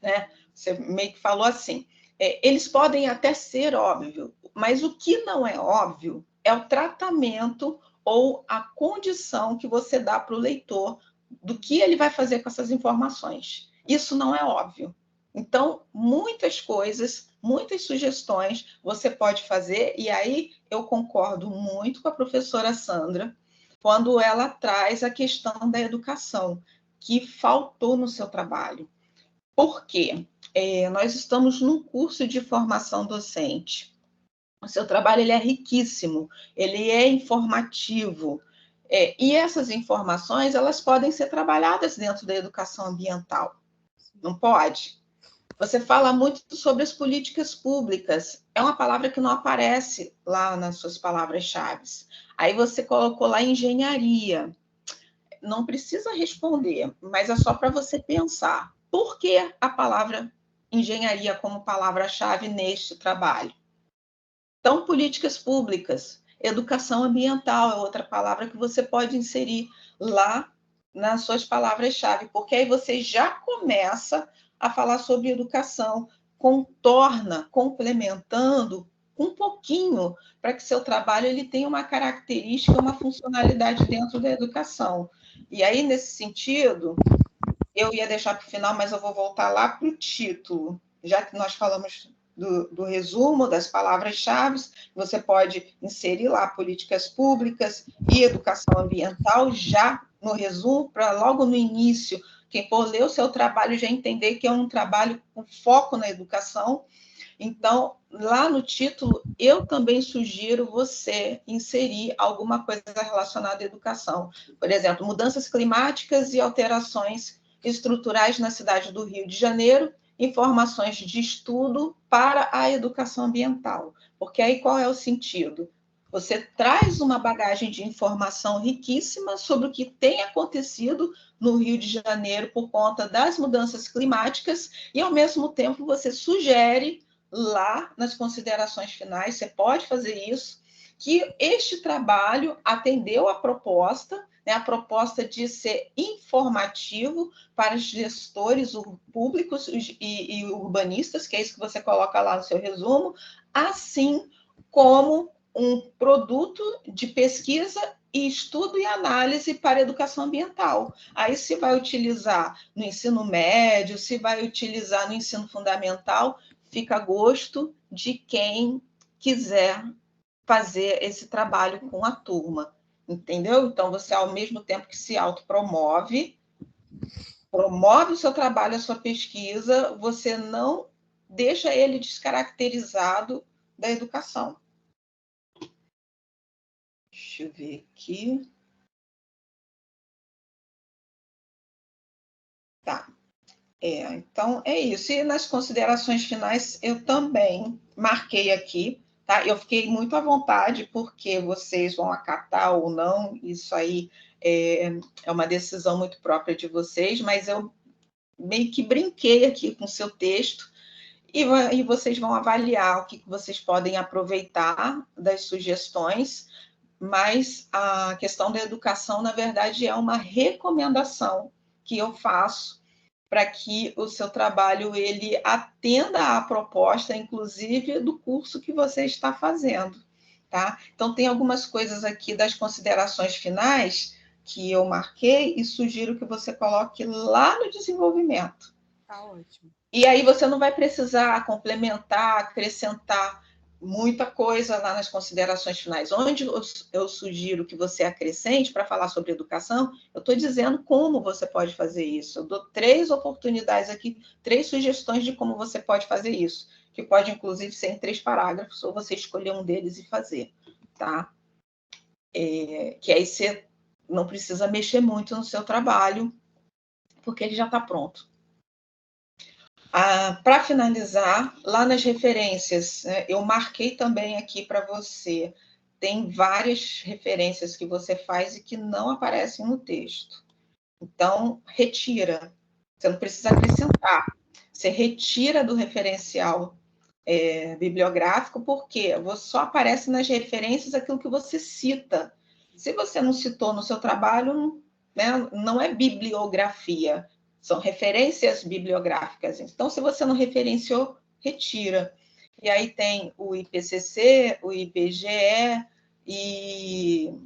né? Você meio que falou assim, eles podem até ser óbvios, mas o que não é óbvio é o tratamento ou a condição que você dá para o leitor do que ele vai fazer com essas informações. Isso não é óbvio. Então, muitas coisas, muitas sugestões você pode fazer, e aí eu concordo muito com a professora Sandra, quando ela traz a questão da educação, que faltou no seu trabalho. Por quê? Nós estamos num curso de formação docente. O seu trabalho ele é riquíssimo, ele é informativo, e essas informações elas podem ser trabalhadas dentro da educação ambiental. Não pode? Você fala muito sobre as políticas públicas, é uma palavra que não aparece lá nas suas palavras-chave. Aí você colocou lá engenharia. Não precisa responder, mas é só para você pensar. Por que a palavra engenharia como palavra-chave neste trabalho? Então, políticas públicas, educação ambiental é outra palavra que você pode inserir lá nas suas palavras-chave, porque aí você já começa a falar sobre educação, contorna, complementando um pouquinho para que seu trabalho ele tenha uma característica, uma funcionalidade dentro da educação. E aí, nesse sentido, eu ia deixar para o final, mas eu vou voltar lá para o título, já que nós falamos do resumo das palavras-chave, você pode inserir lá políticas públicas e educação ambiental já no resumo, para logo no início, quem for ler o seu trabalho já entender que é um trabalho com foco na educação. Então, lá no título, eu também sugiro você inserir alguma coisa relacionada à educação. Por exemplo, mudanças climáticas e alterações estruturais na cidade do Rio de Janeiro, informações de estudo para a educação ambiental. Porque aí qual é o sentido? Você traz uma bagagem de informação riquíssima sobre o que tem acontecido no Rio de Janeiro por conta das mudanças climáticas e, ao mesmo tempo, você sugere lá nas considerações finais, você pode fazer isso, que este trabalho atendeu a proposta, né, a proposta de ser informativo para os gestores públicos e urbanistas, que é isso que você coloca lá no seu resumo, assim como um produto de pesquisa e estudo e análise para educação ambiental. Aí se vai utilizar no ensino médio, se vai utilizar no ensino fundamental, fica a gosto de quem quiser fazer esse trabalho com a turma, entendeu? Então, você, ao mesmo tempo que se autopromove, promove o seu trabalho, a sua pesquisa, você não deixa ele descaracterizado da educação. Deixa eu ver aqui. Tá. Então, é isso. E nas considerações finais, eu também marquei aqui, tá? Eu fiquei muito à vontade, porque vocês vão acatar ou não, isso aí é uma decisão muito própria de vocês, mas eu meio que brinquei aqui com o seu texto, e vocês vão avaliar o que vocês podem aproveitar das sugestões, mas a questão da educação, na verdade, é uma recomendação que eu faço para que o seu trabalho ele atenda à proposta, inclusive, do curso que você está fazendo, tá? Então, tem algumas coisas aqui das considerações finais que eu marquei e sugiro que você coloque lá no desenvolvimento.
Tá ótimo.
E aí você não vai precisar complementar, acrescentar muita coisa lá nas considerações finais. Onde eu sugiro que você acrescente para falar sobre educação, eu estou dizendo como você pode fazer isso. Eu dou 3 oportunidades aqui, 3 sugestões de como você pode fazer isso, que pode, inclusive, ser em 3 parágrafos, ou você escolher um deles e fazer, tá? Que aí você não precisa mexer muito no seu trabalho, porque ele já está pronto. Para finalizar, lá nas referências, né, eu marquei também aqui para você, tem várias referências que você faz e que não aparecem no texto. Então, retira. Você não precisa acrescentar. Você retira do referencial bibliográfico, porque só aparece nas referências aquilo que você cita. Se você não citou no seu trabalho, né, não é bibliografia, são referências bibliográficas. Então, se você não referenciou, retira. E aí tem o IPCC, o IBGE e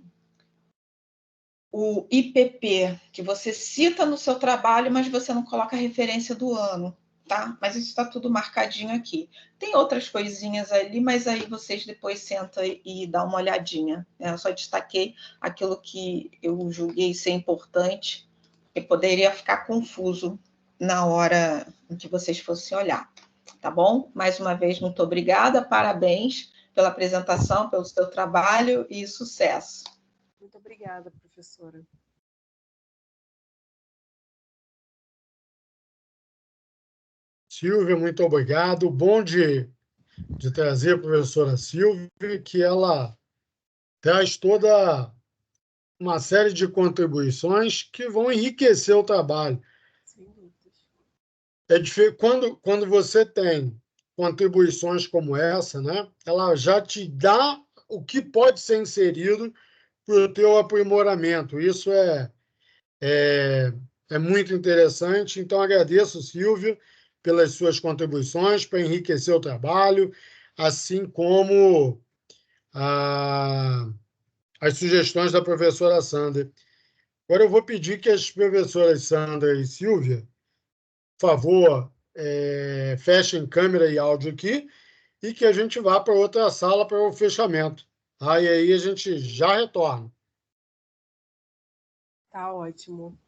o IPP, que você cita no seu trabalho, mas você não coloca a referência do ano, tá? Mas isso está tudo marcadinho aqui. Tem outras coisinhas ali, mas aí vocês depois sentam e dão uma olhadinha, né? Eu só destaquei aquilo que eu julguei ser importante, que poderia ficar confuso na hora em que vocês fossem olhar, tá bom? Mais uma vez, muito obrigada, parabéns pela apresentação, pelo seu trabalho e sucesso.
Muito obrigada, professora.
Silvia, muito obrigado. Bom de trazer a professora Silvia, que ela traz toda uma série de contribuições que vão enriquecer o trabalho.
Sem dúvidas.
Quando você tem contribuições como essa, né, ela já te dá o que pode ser inserido para o teu aprimoramento. Isso é muito interessante. Então, agradeço, Silvio, pelas suas contribuições para enriquecer o trabalho, assim como as sugestões da professora Sandra. Agora eu vou pedir que as professoras Sandra e Silvia, por favor, fechem câmera e áudio aqui e que a gente vá para outra sala para o fechamento. E aí a gente já retorna.
Tá ótimo.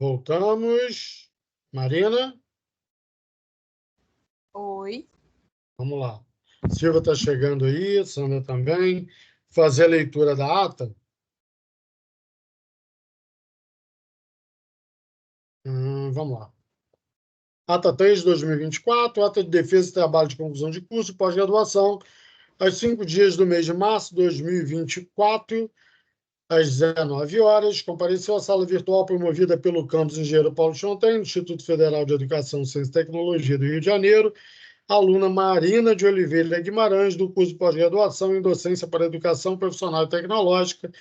Voltamos. Marina?
Oi.
Vamos lá. Silvia está chegando aí, Sandra também. Fazer a leitura da ata. Vamos lá. Ata 3 de 2024, ata de defesa e trabalho de conclusão de curso, pós-graduação, aos 5 dias do mês de março de 2024, às 19 horas, compareceu à sala virtual promovida pelo campus Engenheiro Paulo Chonten, do Instituto Federal de Educação, Ciência e Tecnologia do Rio de Janeiro, a aluna Marina de Oliveira Guimarães, do curso de pós-graduação em Docência para Educação Profissional e Tecnológica,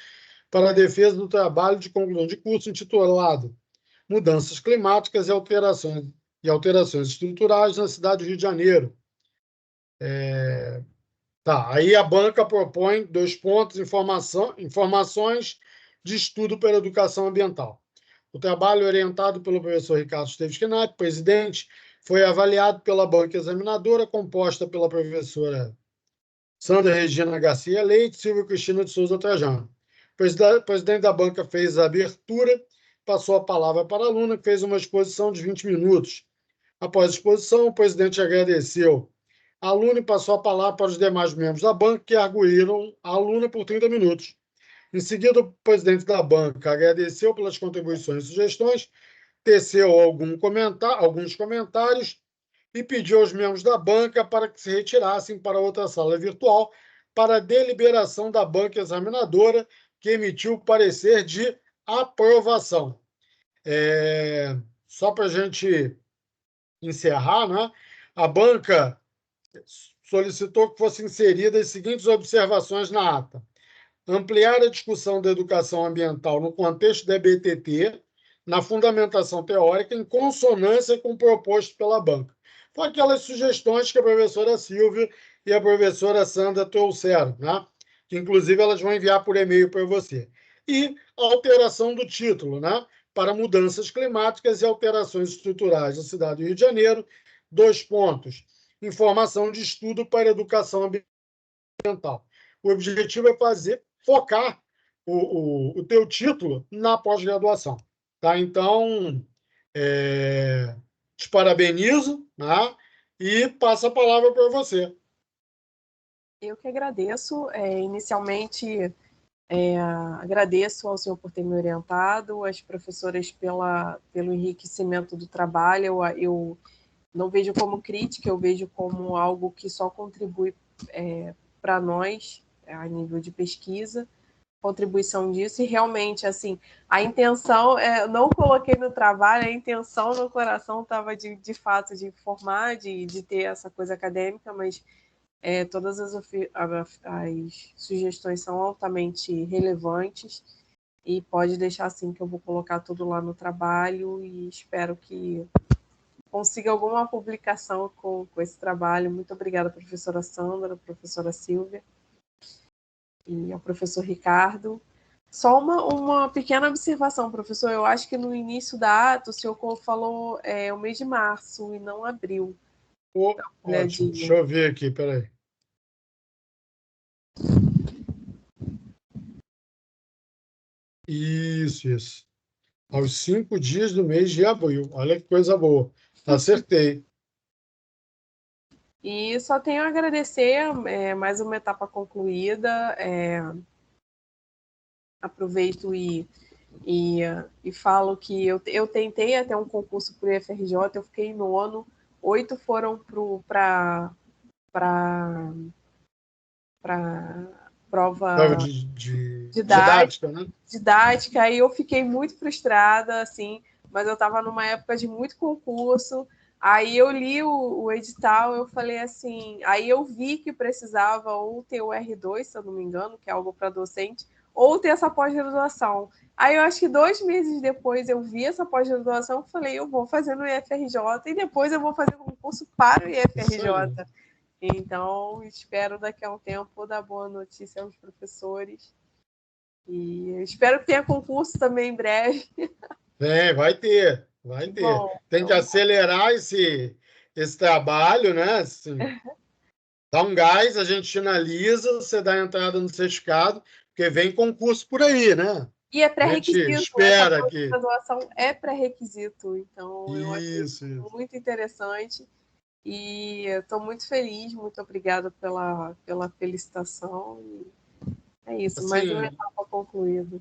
para a defesa do trabalho de conclusão de curso intitulado Mudanças Climáticas e Alterações Estruturais na cidade do Rio de Janeiro. Aí a banca propõe 2 pontos, informações de estudo pela educação ambiental. O trabalho orientado pelo professor Ricardo Esteves Knapp, presidente, foi avaliado pela banca examinadora, composta pela professora Sandra Regina Garcia Leite e Silvia Cristina de Souza Trajano. O presidente da banca fez a abertura, passou a palavra para a aluna, que fez uma exposição de 20 minutos. Após a exposição, o presidente agradeceu a aluna e passou a palavra para os demais membros da banca, que arguíram a aluna por 30 minutos. Em seguida, o presidente da banca agradeceu pelas contribuições e sugestões, teceu alguns comentários e pediu aos membros da banca para que se retirassem para outra sala virtual para a deliberação da banca examinadora, que emitiu o parecer de aprovação. Só para a gente encerrar, né? A banca solicitou que fossem inseridas as seguintes observações na ata: ampliar a discussão da educação ambiental no contexto da EBTT, na fundamentação teórica, em consonância com o proposto pela banca. Foi aquelas sugestões que a professora Silvia e a professora Sandra trouxeram, né? Que, inclusive, elas vão enviar por e-mail para você. E a alteração do título, né? Para mudanças climáticas e alterações estruturais da cidade do Rio de Janeiro. 2 pontos. Informação de estudo para educação ambiental. O objetivo é focar o teu título na pós-graduação. Tá? Então, te parabenizo, né? E passo a palavra para você.
Eu que agradeço. Inicialmente, agradeço ao senhor por ter me orientado, às professoras pelo enriquecimento do trabalho. Eu não vejo como crítica, eu vejo como algo que só contribui para nós, a nível de pesquisa, contribuição disso. E realmente, assim, a intenção, não coloquei no trabalho, a intenção no coração estava de fato de formar, de ter essa coisa acadêmica, mas todas as sugestões são altamente relevantes e pode deixar assim que eu vou colocar tudo lá no trabalho e espero que consiga alguma publicação com esse trabalho. Muito obrigada, professora Sandra, professora Silvia e ao professor Ricardo. Só uma pequena observação, professor. Eu acho que no início da ata o senhor falou o mês de março e não abril.
Ótimo. Deixa eu ver aqui, peraí. Isso. Aos 5 dias do mês de abril. Olha que coisa boa. Acertei.
E só tenho a agradecer, mais uma etapa concluída. Aproveito e falo que eu tentei até um concurso para o IFRJ, eu fiquei em 9º, 8 foram para prova
didática, né?
Didática, aí eu fiquei muito frustrada, assim, mas eu estava numa época de muito concurso. Aí eu li o edital, eu falei assim, aí eu vi que precisava ou ter o R2, se eu não me engano, que é algo para docente, ou ter essa pós-graduação. Aí eu acho que 2 meses depois eu vi essa pós-graduação, falei, eu vou fazer no IFRJ e depois eu vou fazer concurso para o IFRJ. Então, espero daqui a um tempo dar boa notícia aos professores. E espero que tenha concurso também em breve.
Vai ter. Bom, tem que acelerar esse trabalho, né? Assim, dá um gás, a gente finaliza, você dá a entrada no certificado, porque vem concurso por aí, né?
E é
A gente
pré-requisito,
espera
essa
que...
pós-graduação é pré-requisito, então eu achei
Isso.
muito interessante e estou muito feliz, muito obrigada pela felicitação. É isso, mais uma
Assim,
etapa concluída.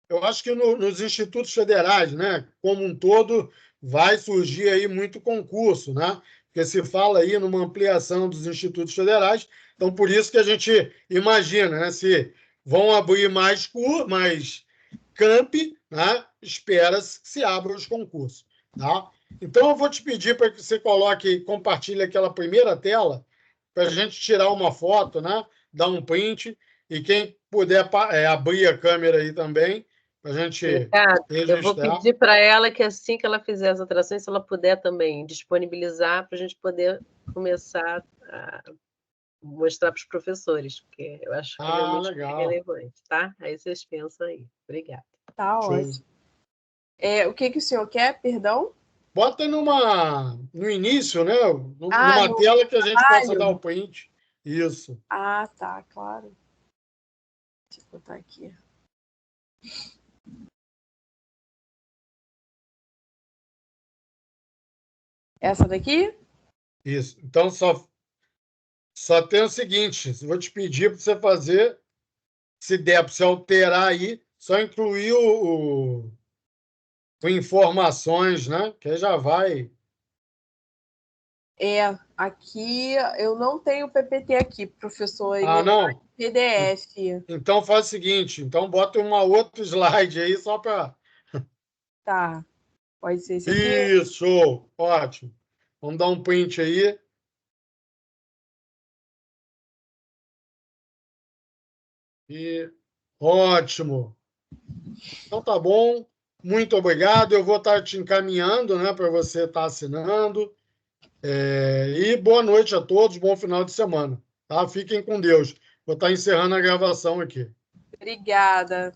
eu acho que nos institutos federais, né, como um todo, vai surgir aí muito concurso, né? Porque se fala aí numa ampliação dos institutos federais, então por isso que a gente imagina, né, se vão abrir mais campi, né, espera-se que se abram os concursos, tá? Então eu vou te pedir para que você compartilhe aquela primeira tela para a gente tirar uma foto, né, dar um print e quem puder abrir a câmera aí também para a gente
Ricardo, eu vou
registrar.
pedir para ela que assim que ela fizer as alterações, se ela puder também disponibilizar para a gente poder começar a mostrar para os professores, porque eu acho que realmente é
Legal.
relevante, tá? Aí vocês pensam aí. Obrigada.
Tá ótimo. O que o senhor quer, perdão?
Bota no início, né? Numa tela que a gente possa dar o print. Isso.
Ah, tá, claro. Deixa eu botar aqui. Essa daqui?
Isso. Então, só tem o seguinte, vou te pedir para você fazer, se der para você alterar aí, só incluir o informações, né? Que aí já vai...
Aqui eu não tenho PPT aqui, professor.
Não?
PDF.
Então faz o seguinte, então bota uma outra slide aí só para...
Tá, pode ser esse aqui?
Isso, ótimo. Vamos dar um print aí. Ótimo. Então tá bom. Muito obrigado. Eu vou estar te encaminhando, né, para você estar assinando. E boa noite a todos, bom final de semana. Tá? Fiquem com Deus. Vou estar encerrando a gravação aqui.
Obrigada.